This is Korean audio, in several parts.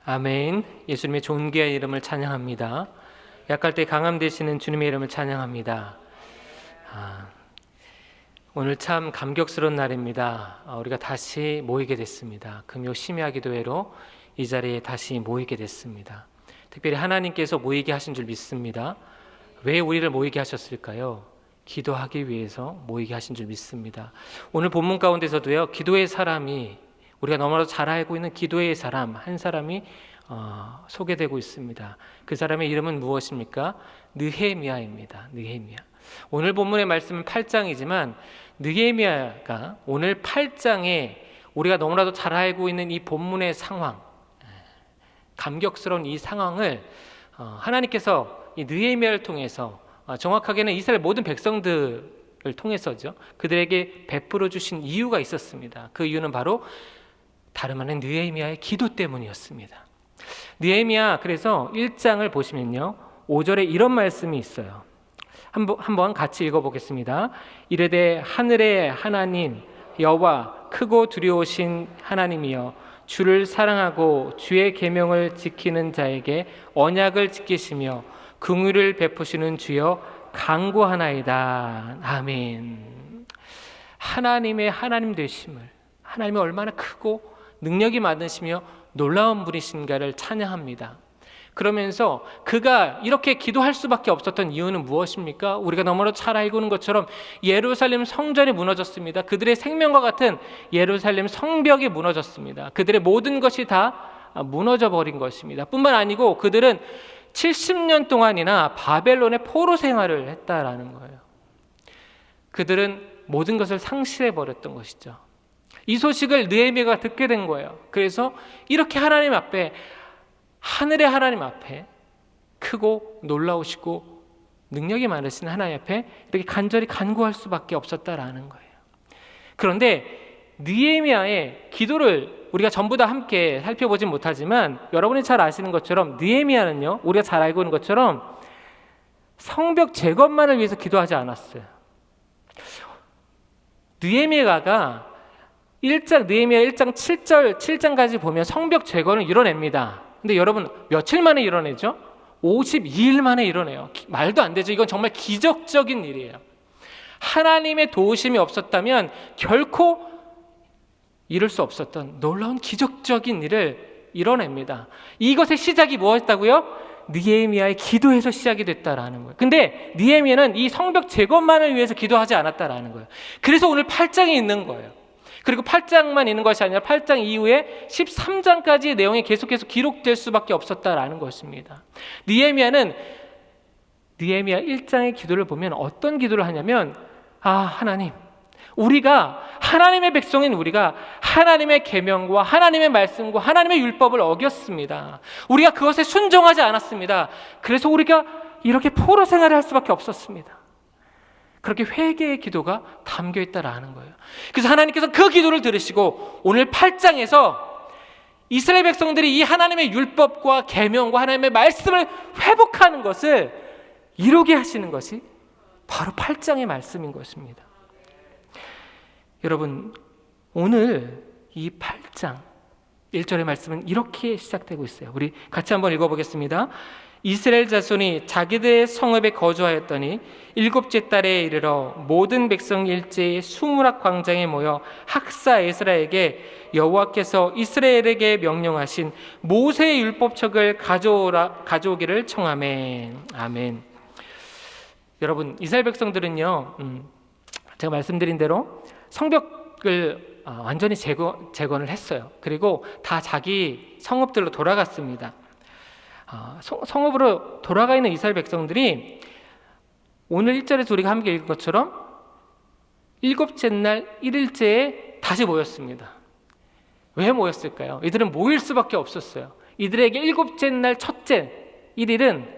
아멘. 예수님의 존귀한 이름을 찬양합니다. 약할 때 강함 되시는 주님의 이름을 찬양합니다. 오늘 참 감격스러운 날입니다. 우리가 다시 모이게 됐습니다. 금요 심야 기도회로 이 자리에 다시 모이게 됐습니다. 특별히 하나님께서 모이게 하신 줄 믿습니다. 왜 우리를 모이게 하셨을까요? 기도하기 위해서 모이게 하신 줄 믿습니다. 오늘 본문 가운데서도요, 기도의 사람이, 우리가 너무나도 잘 알고 있는 기도의 사람 한 사람이 소개되고 있습니다. 그 사람의 이름은 무엇입니까? 느헤미야입니다. 느헤미야. 오늘 본문의 말씀은 8장이지만 느헤미야가 오늘 8장에 우리가 너무나도 잘 알고 있는 이 본문의 상황, 감격스러운 이 상황을 하나님께서 이 느헤미야를 통해서, 정확하게는 이스라엘 모든 백성들을 통해서죠, 그들에게 베풀어 주신 이유가 있었습니다. 그 이유는 바로 다름 아닌 느헤미야의 기도 때문이었습니다. 느헤미야, 그래서 1장을 보시면요, 5절에 이런 말씀이 있어요. 한번 같이 읽어보겠습니다. 이르되 하늘의 하나님 여호와 크고 두려우신 하나님이여, 주를 사랑하고 주의 계명을 지키는 자에게 언약을 지키시며 긍휼을 베푸시는 주여 간구하나이다. 아멘. 하나님의 하나님 되심을, 하나님이 얼마나 크고 능력이 많으시며 놀라운 분이신가를 찬양합니다. 그러면서 그가 이렇게 기도할 수밖에 없었던 이유는 무엇입니까? 우리가 너무나도 잘 알고 있는 것처럼 예루살렘 성전이 무너졌습니다. 그들의 생명과 같은 예루살렘 성벽이 무너졌습니다. 그들의 모든 것이 다 무너져 버린 것입니다. 뿐만 아니고 그들은 70년 동안이나 바벨론의 포로 생활을 했다라는 거예요. 그들은 모든 것을 상실해 버렸던 것이죠. 이 소식을 느헤미야가 듣게 된 거예요. 그래서 이렇게 하나님 앞에, 하늘의 하나님 앞에, 크고 놀라우시고 능력이 많으신 하나님 앞에 이렇게 간절히 간구할 수밖에 없었다라는 거예요. 그런데 느헤미야의 기도를 우리가 전부 다 함께 살펴보진 못하지만 여러분이 잘 아시는 것처럼 느헤미야는요, 우리가 잘 알고 있는 것처럼 성벽 재건만을 위해서 기도하지 않았어요. 느헤미야가 느헤미야 1장 7장까지 보면 성벽 재건을 이뤄냅니다. 근데 여러분, 며칠 만에 이뤄내죠? 52일 만에 이뤄내요. 말도 안 되죠. 이건 정말 기적적인 일이에요. 하나님의 도우심이 없었다면 결코 이룰 수 없었던 놀라운 기적적인 일을 이뤄냅니다. 이것의 시작이 무엇이었다고요? 느헤미야의 기도에서 시작이 됐다라는 거예요. 근데 느헤미야는 이 성벽 재건만을 위해서 기도하지 않았다라는 거예요. 그래서 오늘 8장에 있는 거예요. 그리고 8장만 있는 것이 아니라 8장 이후에 13장까지의 내용이 계속해서 기록될 수밖에 없었다라는 것입니다. 느헤미야 1장의 기도를 보면 어떤 기도를 하냐면, 하나님, 우리가, 하나님의 백성인 우리가 하나님의 계명과 하나님의 말씀과 하나님의 율법을 어겼습니다. 우리가 그것에 순종하지 않았습니다. 그래서 우리가 이렇게 포로 생활을 할 수밖에 없었습니다. 그렇게 회개의 기도가 담겨 있다라는 거예요. 그래서 하나님께서 그 기도를 들으시고 오늘 8장에서 이스라엘 백성들이 이 하나님의 율법과 계명과 하나님의 말씀을 회복하는 것을 이루게 하시는 것이 바로 8장의 말씀인 것입니다. 여러분, 오늘 이 8장 1절의 말씀은 이렇게 시작되고 있어요. 우리 같이 한번 읽어보겠습니다. 이스라엘 자손이 자기들의 성읍에 거주하였더니 7째 달에 이르러 모든 백성 일제히 수무락 광장에 모여 학사 에스라에게 여호와께서 이스라엘에게 명령하신 모세의 율법책을 가져오기를 청하매. 아멘. 여러분, 이스라엘 백성들은요, 제가 말씀드린 대로 성벽을 완전히 재건을 했어요. 그리고 다 자기 성읍들로 돌아갔습니다. 성읍으로 돌아가 있는 이스라엘 백성들이 오늘 1절에서 우리가 함께 읽은 것처럼 7째 날 1일째에 다시 모였습니다. 왜 모였을까요? 이들은 모일 수밖에 없었어요. 이들에게 7째 날 첫째 1일은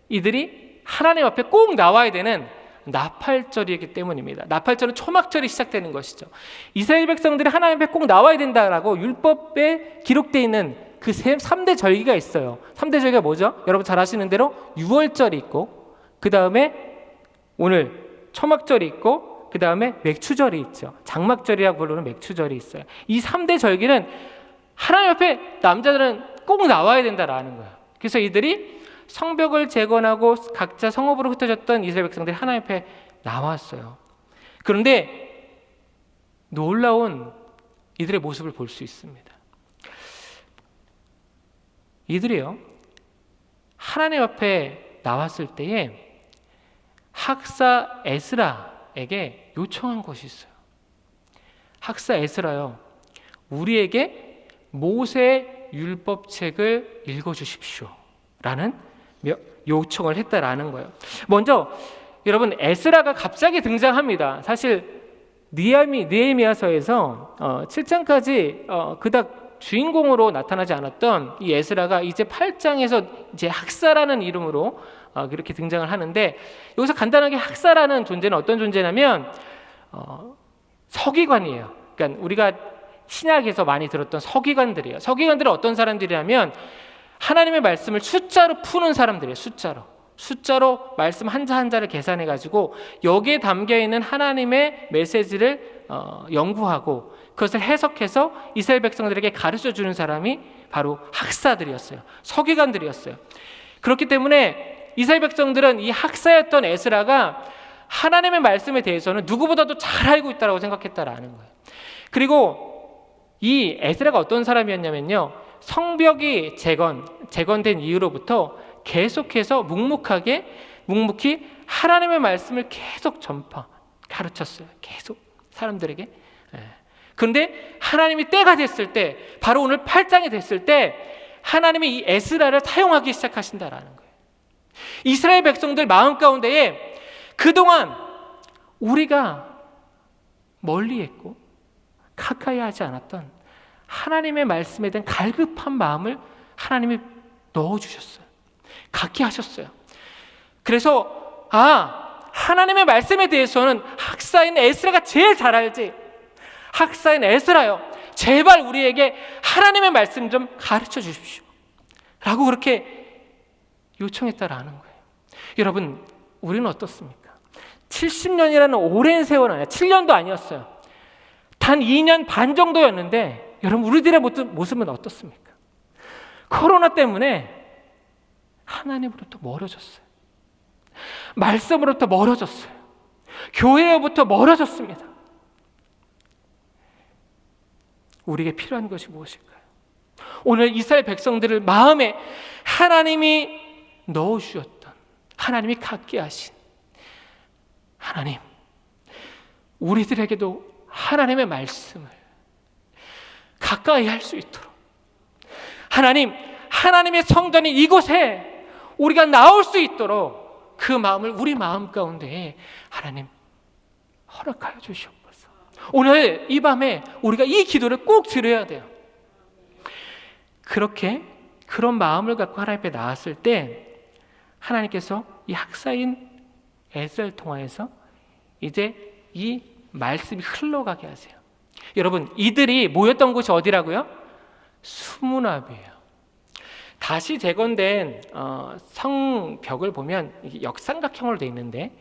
이들이 하나님 앞에 꼭 나와야 되는 나팔절이기 때문입니다. 나팔절은 초막절이 시작되는 것이죠. 이스라엘 백성들이 하나님 앞에 꼭 나와야 된다라고 율법에 기록되어 있는 그 3대 절기가 있어요. 3대 절기가 뭐죠? 여러분 잘 아시는 대로 유월절이 있고, 그 다음에 오늘 초막절이 있고, 그 다음에 맥추절이 있죠. 장막절이라고 부르는 맥추절이 있어요. 이 3대 절기는 하나님 앞에 남자들은 꼭 나와야 된다라는 거예요. 그래서 이들이 성벽을 재건하고 각자 성읍으로 흩어졌던 이스라엘 백성들이 하나님 앞에 나왔어요. 그런데 놀라운 이들의 모습을 볼 수 있습니다. 이들이요, 하나님 앞에 나왔을 때에 학사 에스라에게 요청한 것이 있어요. 학사 에스라요, 우리에게 모세 율법책을 읽어주십시오 라는 요청을 했다라는 거예요. 먼저 여러분, 에스라가 갑자기 등장합니다. 사실 느헤미야서에서 7장까지 그닥 주인공으로 나타나지 않았던 이 에스라가 이제 8장에서 이제 학사라는 이름으로 그렇게 등장을 하는데, 여기서 간단하게 학사라는 존재는 어떤 존재냐면 서기관이에요. 그러니까 우리가 신약에서 많이 들었던 서기관들이에요. 서기관들은 어떤 사람들이냐면 하나님의 말씀을 숫자로 푸는 사람들이에요. 숫자로 말씀 한자 한자를 계산해 가지고 여기에 담겨 있는 하나님의 메시지를 연구하고 그것을 해석해서 이스라엘 백성들에게 가르쳐 주는 사람이 바로 학사들이었어요. 서기관들이었어요. 그렇기 때문에 이스라엘 백성들은 이 학사였던 에스라가 하나님의 말씀에 대해서는 누구보다도 잘 알고 있다고 생각했다라는 거예요. 그리고 이 에스라가 어떤 사람이었냐면요, 성벽이 재건된 이후로부터 계속해서 묵묵히 하나님의 말씀을 계속 가르쳤어요. 계속 사람들에게. 그런데 하나님이 때가 됐을 때, 바로 오늘 8장이 됐을 때 하나님이 이 에스라를 사용하기 시작하신다라는 거예요. 이스라엘 백성들 마음 가운데에 그동안 우리가 멀리했고 가까이 하지 않았던 하나님의 말씀에 대한 갈급한 마음을 하나님이 넣어주셨어요. 갖게 하셨어요. 그래서 하나님의 말씀에 대해서는 학사인 에스라가 제일 잘 알지. 학사인 에스라요, 제발 우리에게 하나님의 말씀 좀 가르쳐 주십시오 라고 그렇게 요청했다라는 거예요. 여러분, 우리는 어떻습니까? 70년이라는 오랜 세월 아니야. 7년도 아니었어요. 단 2년 반 정도였는데 여러분, 우리들의 모습은 어떻습니까? 코로나 때문에 하나님으로부터 멀어졌어요. 말씀으로부터 멀어졌어요. 교회로부터 멀어졌습니다. 우리에게 필요한 것이 무엇일까요? 오늘 이스라엘 백성들을 마음에 하나님이 넣어주셨던, 하나님이 갖게 하신 하나님, 우리들에게도 하나님의 말씀을 가까이 할 수 있도록, 하나님의 성전이 이곳에 우리가 나올 수 있도록 그 마음을 우리 마음 가운데에 하나님 허락하여 주시옵소서. 오늘 이 밤에 우리가 이 기도를 꼭 드려야 돼요. 그런 마음을 갖고 하나님 앞에 나왔을 때 하나님께서 이 학사인 에스라를 통하여서 이제 이 말씀이 흘러가게 하세요. 여러분, 이들이 모였던 곳이 어디라고요? 수문앞이에요. 다시 재건된 성벽을 보면 역삼각형으로 되어 있는데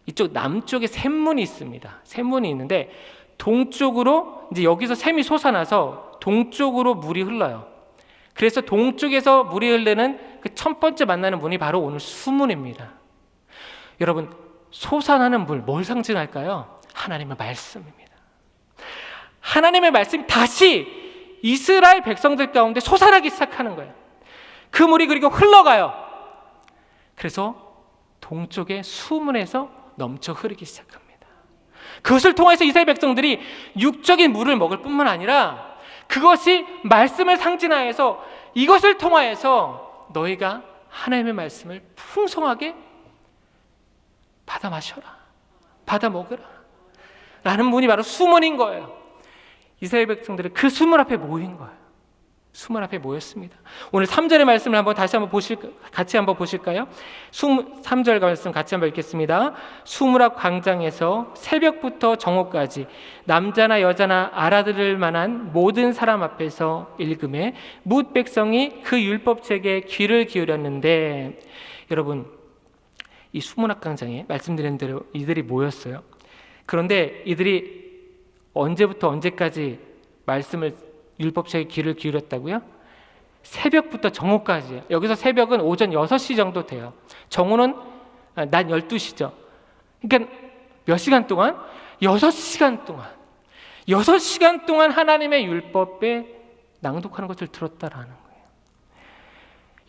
이쪽 남쪽에 샘문이 있습니다. 샘문이 있는데 동쪽으로, 이제 여기서 샘이 솟아나서 동쪽으로 물이 흘러요. 그래서 동쪽에서 물이 흐르는 그 첫 번째 만나는 문이 바로 오늘 수문입니다. 여러분, 솟아나는 물, 뭘 상징할까요? 하나님의 말씀입니다. 하나님의 말씀이 다시 이스라엘 백성들 가운데 솟아나기 시작하는 거예요. 그 물이 그리고 흘러가요. 그래서 동쪽의 수문에서 넘쳐 흐르기 시작합니다. 그것을 통해서 이스라엘 백성들이 육적인 물을 먹을 뿐만 아니라 그것이 말씀을 상징하여서 이것을 통하여서 너희가 하나님의 말씀을 풍성하게 받아 마셔라, 받아 먹으라 라는 문이 바로 수문인 거예요. 이스라엘 백성들은 그 수문 앞에 모인 거예요. 수문 앞에 모였습니다. 오늘 3절의 말씀을 같이 한번 보실까요? 3절 말씀 같이 한번 읽겠습니다. 수문 앞 광장에서 새벽부터 정오까지 남자나 여자나 알아들을 만한 모든 사람 앞에서 읽음에 뭇 백성이 그 율법책에 귀를 기울였는데, 여러분, 이 수문 앞 광장에 말씀드린 대로 이들이 모였어요. 그런데 이들이 언제부터 언제까지 율법책에 귀를 기울였다고요? 새벽부터 정오까지예요. 여기서 새벽은 오전 6시 정도 돼요. 정오는 낮 12시죠. 그러니까 몇 시간 동안? 6시간 동안. 6시간 동안 하나님의 율법에 낭독하는 것을 들었다라는 거예요.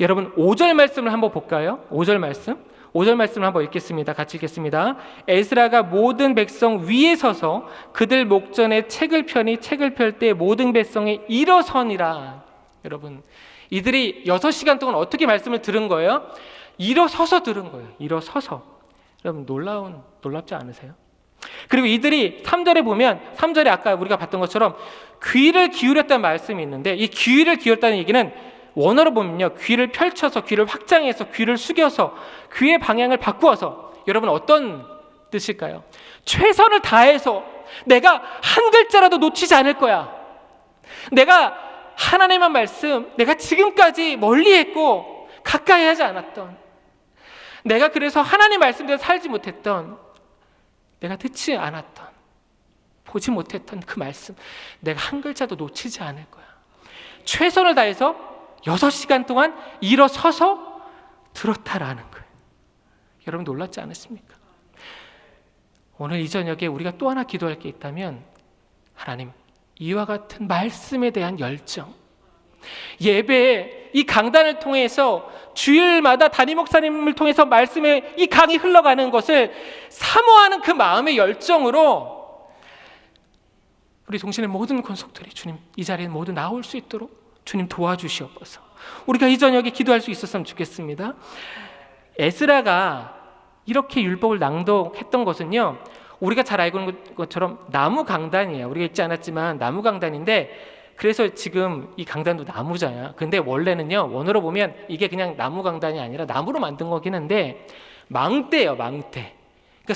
여러분 5절 말씀을 한번 볼까요? 5절 말씀을 한번 읽겠습니다. 같이 읽겠습니다. 에스라가 모든 백성 위에 서서 그들 목전에 책을 펴니 책을 펼 때 모든 백성이 일어서니라. 여러분 이들이 6시간 동안 어떻게 말씀을 들은 거예요? 일어서서 들은 거예요. 일어서서. 여러분 놀랍지 않으세요? 그리고 이들이 3절에 보면 3절에 아까 우리가 봤던 것처럼 귀를 기울였다는 말씀이 있는데 이 귀를 기울였다는 얘기는 원어로 보면요, 귀를 펼쳐서 귀를 확장해서 귀를 숙여서 귀의 방향을 바꾸어서, 여러분 어떤 뜻일까요? 최선을 다해서 내가 한 글자라도 놓치지 않을 거야. 내가 하나님의 말씀, 내가 지금까지 멀리했고 가까이 하지 않았던, 내가 그래서 하나님 말씀대로 살지 못했던, 내가 듣지 않았던, 보지 못했던 그 말씀, 내가 한 글자도 놓치지 않을 거야. 최선을 다해서 6시간 동안 일어서서 들었다라는 거예요. 여러분 놀랍지 않으십니까? 오늘 이 저녁에 우리가 또 하나 기도할 게 있다면, 하나님 이와 같은 말씀에 대한 열정, 예배에 이 강단을 통해서 주일마다 담임 목사님을 통해서 말씀의 이 강이 흘러가는 것을 사모하는 그 마음의 열정으로 우리 동신의 모든 권속들이 주님 이 자리에 모두 나올 수 있도록 주님 도와주시옵소서. 우리가 이 저녁에 기도할 수 있었으면 좋겠습니다. 에스라가 이렇게 율법을 낭독했던 것은요, 우리가 잘 알고 있는 것처럼 나무 강단이에요. 우리가 읽지 않았지만 나무 강단인데, 그래서 지금 이 강단도 나무잖아요. 근데 원래는요, 원어로 보면 이게 그냥 나무 강단이 아니라 나무로 만든 거긴 한데 망대예요, 망대. 그러니까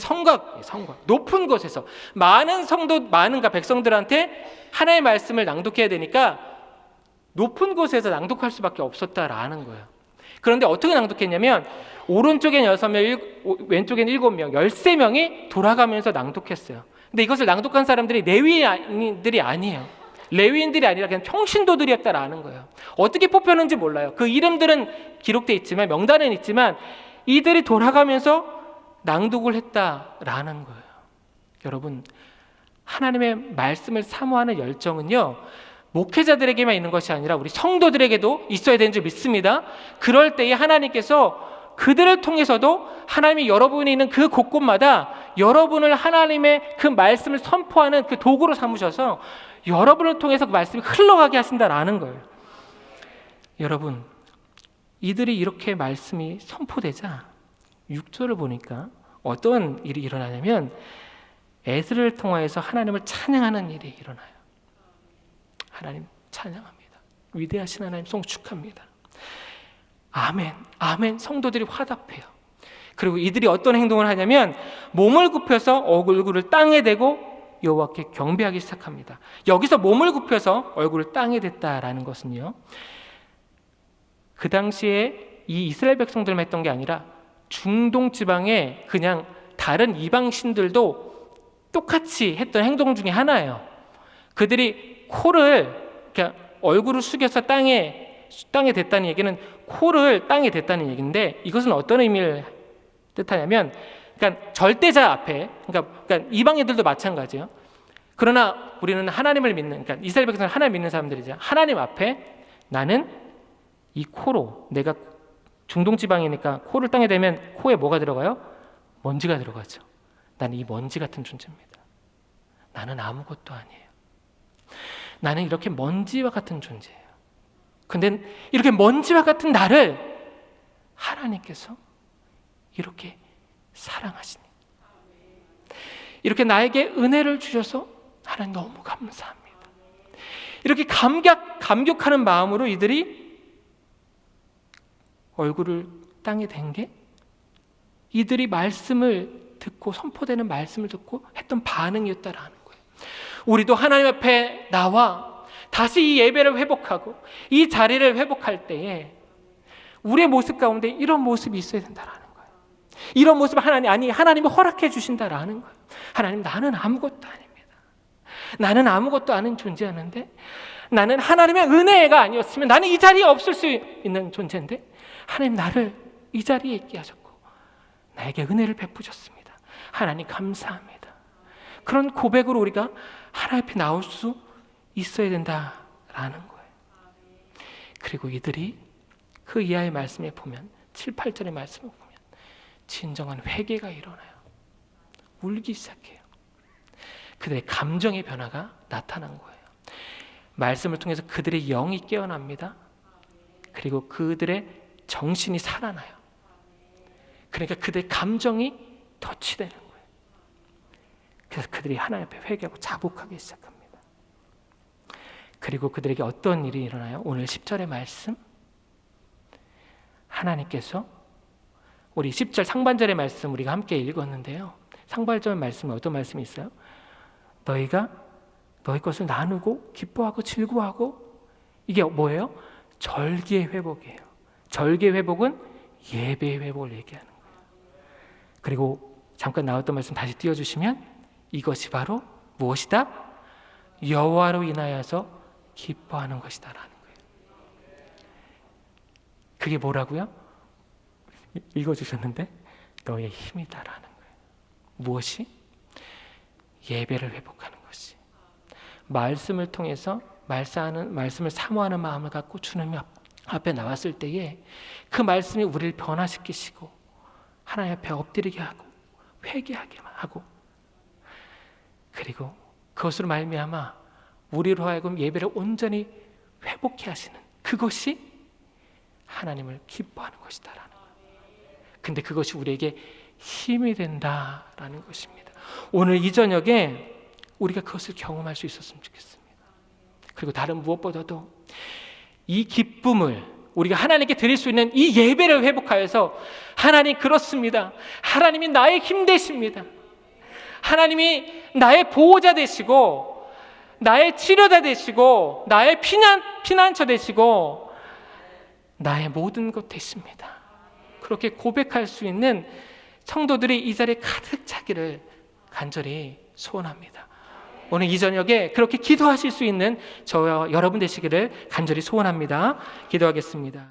성곽, 높은 곳에서 많은 많은가 백성들한테 하나님의 말씀을 낭독해야 되니까 높은 곳에서 낭독할 수밖에 없었다라는 거예요. 그런데 어떻게 낭독했냐면 오른쪽엔 6명, 왼쪽엔 7명, 13명이 돌아가면서 낭독했어요. 근데 이것을 낭독한 사람들이 레위인들이 아니에요. 레위인들이 아니라 그냥 평신도들이었다라는 거예요. 어떻게 뽑혔는지 몰라요. 그 이름들은 기록되어 있지만, 명단은 있지만 이들이 돌아가면서 낭독을 했다라는 거예요. 여러분, 하나님의 말씀을 사모하는 열정은요, 목회자들에게만 있는 것이 아니라 우리 성도들에게도 있어야 되는 줄 믿습니다. 그럴 때에 하나님께서 그들을 통해서도 하나님이 여러분이 있는 그 곳곳마다 여러분을 하나님의 그 말씀을 선포하는 그 도구로 삼으셔서 여러분을 통해서 그 말씀이 흘러가게 하신다라는 거예요. 여러분, 이들이 이렇게 말씀이 선포되자 6절을 보니까 어떤 일이 일어나냐면 에스라를 통하여서 하나님을 찬양하는 일이 일어나요. 하나님 찬양합니다. 위대하신 하나님 송축합니다. 아멘, 아멘. 성도들이 화답해요. 그리고 이들이 어떤 행동을 하냐면 몸을 굽혀서 얼굴을 땅에 대고 여호와께 경배하기 시작합니다. 여기서 몸을 굽혀서 얼굴을 땅에 댔다라는 것은요, 그 당시에 이 이스라엘 백성들만 했던 게 아니라 중동 지방의 그냥 다른 이방 신들도 똑같이 했던 행동 중에 하나예요. 그들이 코를, 그러니까 얼굴을 숙여서 땅에 댔다는 얘기는 코를 땅에 댔다는 얘기인데, 이것은 어떤 의미를 뜻하냐면, 그러니까 절대자 앞에, 그러니까 이방인들도 마찬가지예요. 그러나 우리는 하나님을 믿는, 그러니까 이스라엘 백성은 하나님 믿는 사람들이죠. 하나님 앞에 나는 이 코로, 내가 중동 지방이니까 코를 땅에 대면 코에 뭐가 들어가요? 먼지가 들어가죠. 나는 이 먼지 같은 존재입니다. 나는 아무것도 아니에요. 나는 이렇게 먼지와 같은 존재예요. 근데 이렇게 먼지와 같은 나를 하나님께서 이렇게 사랑하시니, 이렇게 나에게 은혜를 주셔서 하나님 너무 감사합니다. 이렇게 감격하는 마음으로 이들이 얼굴을 땅에 댄 게, 이들이 말씀을 듣고 선포되는 말씀을 듣고 했던 반응이었다라는 거예요. 우리도 하나님 앞에 나와 다시 이 예배를 회복하고 이 자리를 회복할 때에 우리의 모습 가운데 이런 모습이 있어야 된다라는 거예요. 이런 모습을 하나님이 허락해 주신다라는 거예요. 하나님, 나는 아무것도 아닙니다. 나는 아무것도 아닌 존재하는데 나는 하나님의 은혜가 아니었으면 나는 이 자리에 없을 수 있는 존재인데 하나님 나를 이 자리에 있게 하셨고 나에게 은혜를 베푸셨습니다. 하나님 감사합니다. 그런 고백으로 우리가 하나님 앞에 나올 수 있어야 된다라는 거예요. 그리고 이들이 그 이하의 말씀에 보면 7, 8절의 말씀을 보면 진정한 회개가 일어나요. 울기 시작해요. 그들의 감정의 변화가 나타난 거예요. 말씀을 통해서 그들의 영이 깨어납니다. 그리고 그들의 정신이 살아나요. 그러니까 그들의 감정이 터치되는 거예요. 그래서 그들이 하나님 앞에 회개하고 자복하기 시작합니다. 그리고 그들에게 어떤 일이 일어나요? 오늘 10절의 말씀, 하나님께서 우리 10절 상반절의 말씀 우리가 함께 읽었는데요. 상반절 말씀에 어떤 말씀이 있어요? 너희가 너희 것을 나누고 기뻐하고 즐거워하고, 이게 뭐예요? 절기의 회복이에요. 절기의 회복은 예배의 회복을 얘기하는 거예요. 그리고 잠깐 나왔던 말씀 다시 띄워주시면 이것이 바로 무엇이다? 여호와로 인하여서 기뻐하는 것이다 라는 거예요. 그게 뭐라고요? 읽어주셨는데 너의 힘이다 라는 거예요. 무엇이? 예배를 회복하는 것이. 말씀을 통해서 말씀을 사모하는 마음을 갖고 주님 앞에 나왔을 때에 그 말씀이 우리를 변화시키시고 하나님 앞에 엎드리게 하고 회개하게 하고, 그리고 그것으로 말미암아 우리로 하여금 예배를 온전히 회복케 하시는, 그것이 하나님을 기뻐하는 것이다라는 거예요. 근데 그것이 우리에게 힘이 된다라는 것입니다. 오늘 이 저녁에 우리가 그것을 경험할 수 있었으면 좋겠습니다. 그리고 다른 무엇보다도 이 기쁨을 우리가 하나님께 드릴 수 있는 이 예배를 회복하여서, 하나님 그렇습니다. 하나님이 나의 힘 되십니다. 하나님이 나의 보호자 되시고 나의 치료자 되시고 나의 피난처 되시고 나의 모든 것 되십니다. 그렇게 고백할 수 있는 성도들이 이 자리에 가득 차기를 간절히 소원합니다. 오늘 이 저녁에 그렇게 기도하실 수 있는 저와 여러분 되시기를 간절히 소원합니다. 기도하겠습니다.